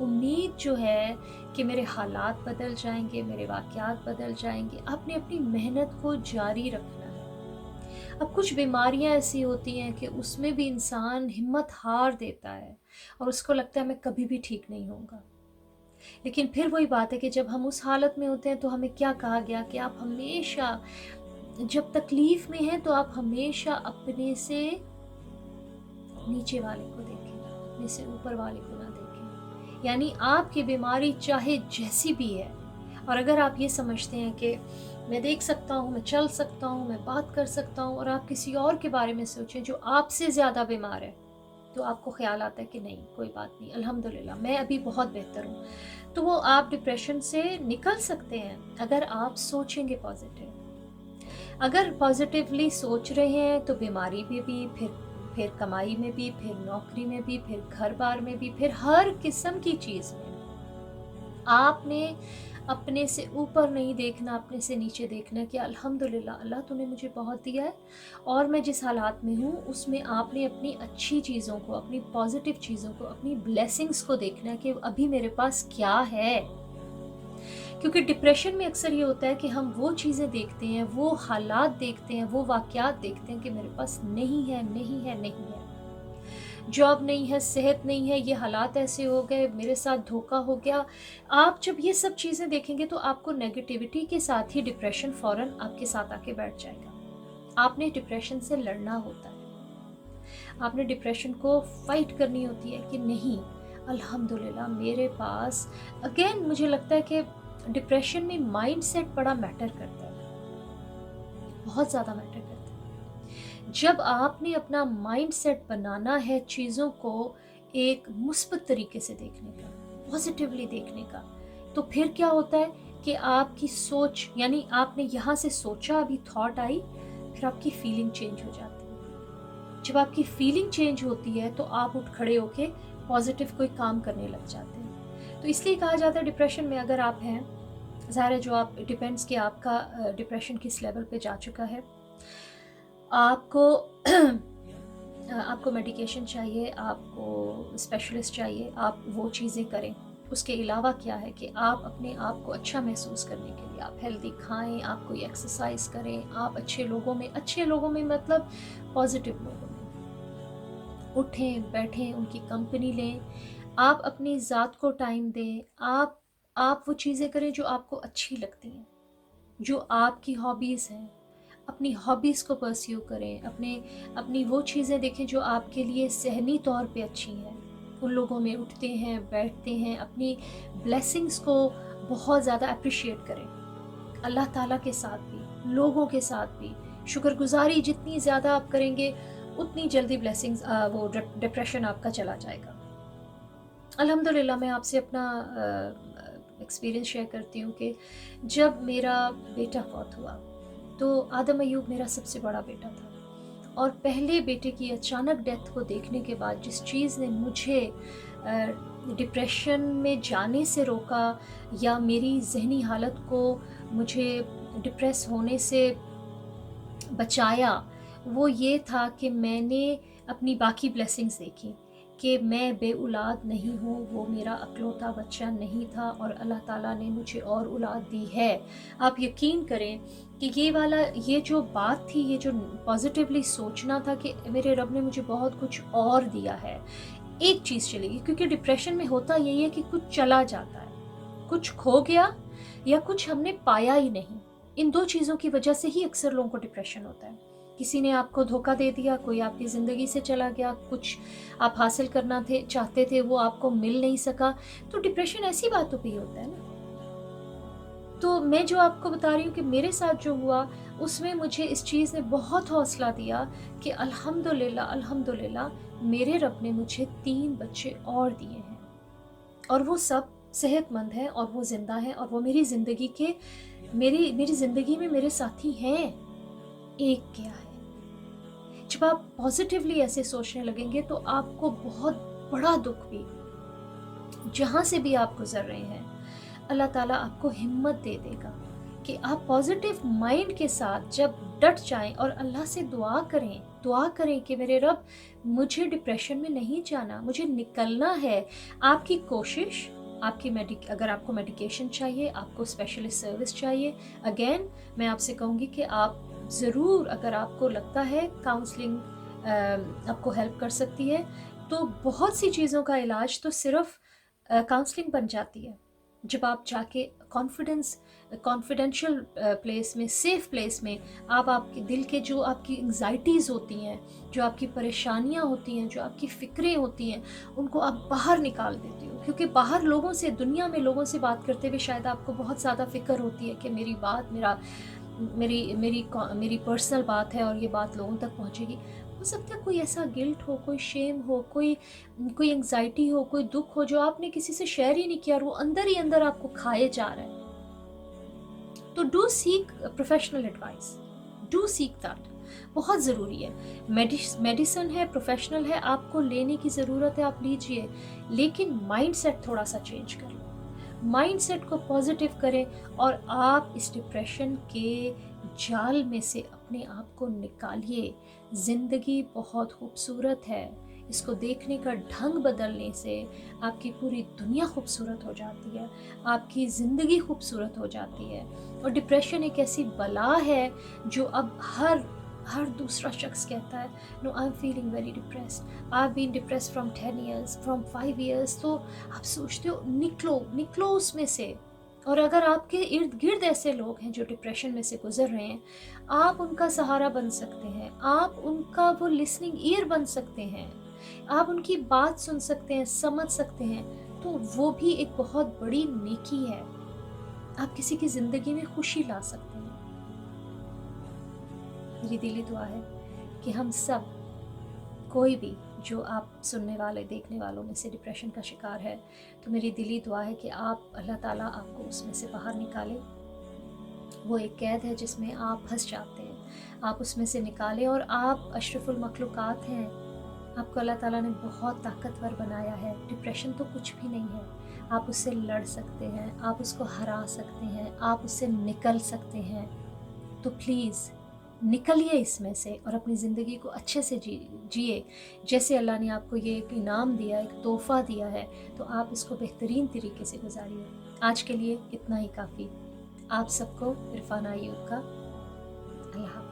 امید جو ہے کہ میرے حالات بدل جائیں گے، میرے واقعات بدل جائیں گے، آپ نے اپنی محنت کو جاری رکھنا ہے۔ اب کچھ بیماریاں ایسی ہوتی ہیں کہ اس میں بھی انسان ہمت ہار دیتا ہے اور اس کو لگتا ہے میں کبھی بھی ٹھیک نہیں ہوں گا، لیکن پھر وہی بات ہے کہ جب ہم اس حالت میں ہوتے ہیں تو ہمیں کیا کہا گیا کہ آپ ہمیشہ جب تکلیف میں ہیں تو آپ ہمیشہ اپنے سے نیچے والے کو دیکھیں، اپنے سے اوپر والے کو نہ دیکھیں۔ یعنی آپ کی بیماری چاہے جیسی بھی ہے، اور اگر آپ یہ سمجھتے ہیں کہ میں دیکھ سکتا ہوں، میں چل سکتا ہوں، میں بات کر سکتا ہوں، اور آپ کسی اور کے بارے میں سوچیں جو آپ سے زیادہ بیمار ہے، تو آپ کو خیال آتا ہے کہ نہیں کوئی بات نہیں، الحمدللہ میں ابھی بہت بہتر ہوں، تو وہ آپ ڈپریشن سے نکل سکتے ہیں اگر آپ سوچیں گے پازیٹیو۔ اگر پازیٹیولی سوچ رہے ہیں تو بیماری میں بھی، پھر کمائی میں بھی، پھر نوکری میں بھی، پھر گھر بار میں بھی، پھر ہر قسم کی چیز میں آپ نے اپنے سے اوپر نہیں دیکھنا، اپنے سے نیچے دیکھنا کہ الحمدللہ اللہ تو نے مجھے بہت دیا ہے، اور میں جس حالات میں ہوں اس میں آپ نے اپنی اچھی چیزوں کو، اپنی پازیٹیو چیزوں کو، اپنی بلیسنگز کو دیکھنا ہے کہ ابھی میرے پاس کیا ہے۔ کیونکہ ڈپریشن میں اکثر یہ ہوتا ہے کہ ہم وہ چیزیں دیکھتے ہیں، وہ حالات دیکھتے ہیں، وہ واقعات دیکھتے ہیں کہ میرے پاس نہیں ہے، نہیں ہے، نہیں ہے، جاب نہیں ہے، صحت نہیں ہے، یہ حالات ایسے ہو گئے، میرے ساتھ دھوکہ ہو گیا۔ آپ جب یہ سب چیزیں دیکھیں گے تو آپ کو نیگیٹیوٹی کے ساتھ ہی ڈپریشن فوراً آپ کے ساتھ آ کے بیٹھ جائے گا۔ آپ نے ڈپریشن سے لڑنا ہوتا ہے، آپ نے ڈپریشن کو فائٹ کرنی ہوتی ہے کہ نہیں الحمدللہ میرے پاس۔ اگین مجھے لگتا ہے کہ ڈپریشن میں مائنڈ سیٹ بڑا میٹر کرتا ہے، بہت زیادہ میٹر کرتا ہے۔ جب آپ نے اپنا مائنڈ سیٹ بنانا ہے چیزوں کو ایک مثبت طریقے سے دیکھنے کا، پازیٹیولی دیکھنے کا، تو پھر کیا ہوتا ہے کہ آپ کی سوچ، یعنی آپ نے یہاں سے سوچا، ابھی تھاٹ آئی، پھر آپ کی فیلنگ چینج ہو جاتی ہے۔ جب آپ کی فیلنگ چینج ہوتی ہے تو آپ اٹھ کھڑے ہو کے پازیٹیو کوئی کام کرنے لگ جاتے ہیں۔ تو اس لیے کہا جاتا ہے ڈپریشن میں اگر آپ ہیں، ظاہر ہے جو آپ ڈیپینڈس کہ آپ کا ڈپریشن کس لیول پہ جا چکا ہے، آپ کو آپ کو میڈیکیشن چاہیے، آپ کو اسپیشلسٹ چاہیے، آپ وہ چیزیں کریں۔ اس کے علاوہ کیا ہے کہ آپ اپنے آپ کو اچھا محسوس کرنے کے لیے آپ ہیلدی کھائیں، آپ کوئی ایکسرسائز کریں، آپ اچھے لوگوں میں مطلب پازیٹیو لوگوں میں اٹھیں بیٹھیں، ان کی کمپنی لیں، آپ اپنی ذات کو ٹائم دیں، آپ وہ چیزیں کریں جو آپ کو اچھی لگتی ہیں، جو آپ کی ہابیز ہیں، اپنی ہابیز کو پرسیو کریں، اپنی وہ چیزیں دیکھیں جو آپ کے لیے ذہنی طور پہ اچھی ہیں، ان لوگوں میں اٹھتے ہیں بیٹھتے ہیں، اپنی بلیسنگز کو بہت زیادہ اپریشیٹ کریں، اللہ تعالیٰ کے ساتھ بھی، لوگوں کے ساتھ بھی۔ شکر گزاری جتنی زیادہ آپ کریں گے اتنی جلدی بلیسنگز وہ ڈپریشن آپ کا چلا جائے گا۔ الحمدللہ میں آپ سے اپنا ایکسپیرینس شیئر کرتی ہوں کہ جب میرا بیٹا فوت ہوا تو آدم ایوب میرا سب سے بڑا بیٹا تھا، اور پہلے بیٹے کی اچانک ڈیتھ کو دیکھنے کے بعد جس چیز نے مجھے ڈپریشن میں جانے سے روکا یا میری ذہنی حالت کو مجھے ڈپریس ہونے سے بچایا، وہ یہ تھا کہ میں نے اپنی باقی بلیسنگز دیکھی کہ میں بے اولاد نہیں ہوں، وہ میرا اکلوتا بچہ نہیں تھا، اور اللہ تعالیٰ نے مجھے اور اولاد دی ہے۔ آپ یقین کریں کہ یہ جو بات تھی، یہ جو پازیٹیولی سوچنا تھا کہ میرے رب نے مجھے بہت کچھ اور دیا ہے، ایک چیز چلے گی، کیونکہ ڈپریشن میں ہوتا یہی ہے کہ کچھ چلا جاتا ہے، کچھ کھو گیا یا کچھ ہم نے پایا ہی نہیں۔ ان دو چیزوں کی وجہ سے ہی اکثر لوگوں کو ڈپریشن ہوتا ہے۔ کسی نے آپ کو دھوکہ دے دیا، کوئی آپ کی زندگی سے چلا گیا، کچھ آپ حاصل کرنا چاہتے تھے وہ آپ کو مل نہیں سکا، تو ڈپریشن ایسی باتوں پہ ہی ہوتا ہے نا۔ تو میں جو آپ کو بتا رہی ہوں کہ میرے ساتھ جو ہوا، اس میں مجھے اس چیز نے بہت حوصلہ دیا کہ الحمدللہ میرے رب نے مجھے 3 بچے اور دیے ہیں، اور وہ سب صحت مند ہیں، اور وہ زندہ ہیں، اور وہ میری زندگی میں میرے ساتھی ہیں۔ ایک کیا ہے، جب آپ پازیٹیولی ایسے سوچنے لگیں گے تو آپ کو بہت بڑا دکھ بھی، جہاں سے بھی آپ گزر رہے ہیں، اللہ تعالیٰ آپ کو ہمت دے دے گا کہ آپ پازیٹیو مائنڈ کے ساتھ جب ڈٹ جائیں اور اللہ سے دعا کریں کہ میرے رب مجھے ڈپریشن میں نہیں جانا، مجھے نکلنا ہے. آپ کی کوشش، اگر آپ کو میڈیکیشن چاہیے، آپ کو اسپیشلسٹ سروس چاہیے، اگین میں آپ سے کہوں گی کہ آپ ضرور، اگر آپ کو لگتا ہے کاؤنسلنگ آپ کو ہیلپ کر سکتی ہے، تو بہت سی چیزوں کا علاج تو صرف کاؤنسلنگ بن جاتی ہے. جب آپ جا کے کانفیڈینشیل پلیس میں، سیف پلیس میں، آپ کے دل کے جو آپ کی انگزائٹیز ہوتی ہیں، جو آپ کی پریشانیاں ہوتی ہیں، جو آپ کی فکریں ہوتی ہیں، ان کو آپ باہر نکال دیتے ہو. کیونکہ باہر لوگوں سے، دنیا میں لوگوں سے بات کرتے ہوئے شاید آپ کو بہت زیادہ فکر ہوتی ہے کہ میری پرسنل بات ہے اور یہ بات لوگوں تک پہنچے گی. ہو سکتا ہے کوئی ایسا گلٹ ہو، کوئی شیم ہو، کوئی انگزائٹی ہو، کوئی دکھ ہو جو آپ نے کسی سے شیئر ہی نہیں کیا اور وہ اندر ہی اندر آپ کو کھائے جا رہا ہے. تو do seek professional advice, do seek that, بہت ضروری ہے. میڈیسن ہے، پروفیشنل ہے، آپ کو لینے کی ضرورت ہے، آپ لیجئے، لیکن مائنڈ سیٹ تھوڑا سا چینج کر لو. مائنڈ سیٹ کو پازیٹیو کریں اور آپ اس ڈپریشن کے جال میں سے اپنے آپ کو نکالیے. زندگی بہت خوبصورت ہے، اس کو دیکھنے کا ڈھنگ بدلنے سے آپ کی پوری دنیا خوبصورت ہو جاتی ہے، آپ کی زندگی خوبصورت ہو جاتی ہے. اور ڈپریشن ایک ایسی بلا ہے جو اب ہر دوسرا شخص کہتا ہے no I am feeling very depressed, I have been depressed from 10 years, from 5 years. تو آپ سوچتے ہو نکلو اس میں سے. اور اگر آپ کے ارد گرد ایسے لوگ ہیں جو ڈپریشن میں سے گزر رہے ہیں، آپ ان کا سہارا بن سکتے ہیں، آپ ان کا وہ لسننگ ایئر بن سکتے ہیں، آپ ان کی بات سن سکتے ہیں، سمجھ سکتے ہیں، تو وہ بھی ایک بہت بڑی نیکی ہے. آپ کسی کی زندگی میں خوشی لا سکتے ہیں. میری دلی دعا ہے کہ ہم سب، کوئی بھی جو آپ سننے والے، دیکھنے والوں میں سے ڈپریشن کا شکار ہے، تو میری دلی دعا ہے کہ اللہ تعالیٰ آپ کو اس میں سے باہر نکالے. وہ ایک قید ہے جس میں آپ پھنس جاتے ہیں، آپ اس میں سے نکالیں. اور آپ اشرف المخلوقات ہیں، آپ کو اللہ تعالیٰ نے بہت طاقتور بنایا ہے. ڈپریشن تو کچھ بھی نہیں ہے، آپ اس سے لڑ سکتے ہیں، آپ اس کو ہرا سکتے ہیں، آپ اس سے نکل سکتے ہیں. تو پلیز نکلیے اس میں سے اور اپنی زندگی کو اچھے سے جیے. جیسے اللہ نے آپ کو یہ ایک انعام دیا، ایک تحفہ دیا ہے، تو آپ اس کو بہترین طریقے سے گزاریے. آج کے لیے اتنا ہی کافی. آپ سب کو عرفانہ ایوب کا اللہ حافظ.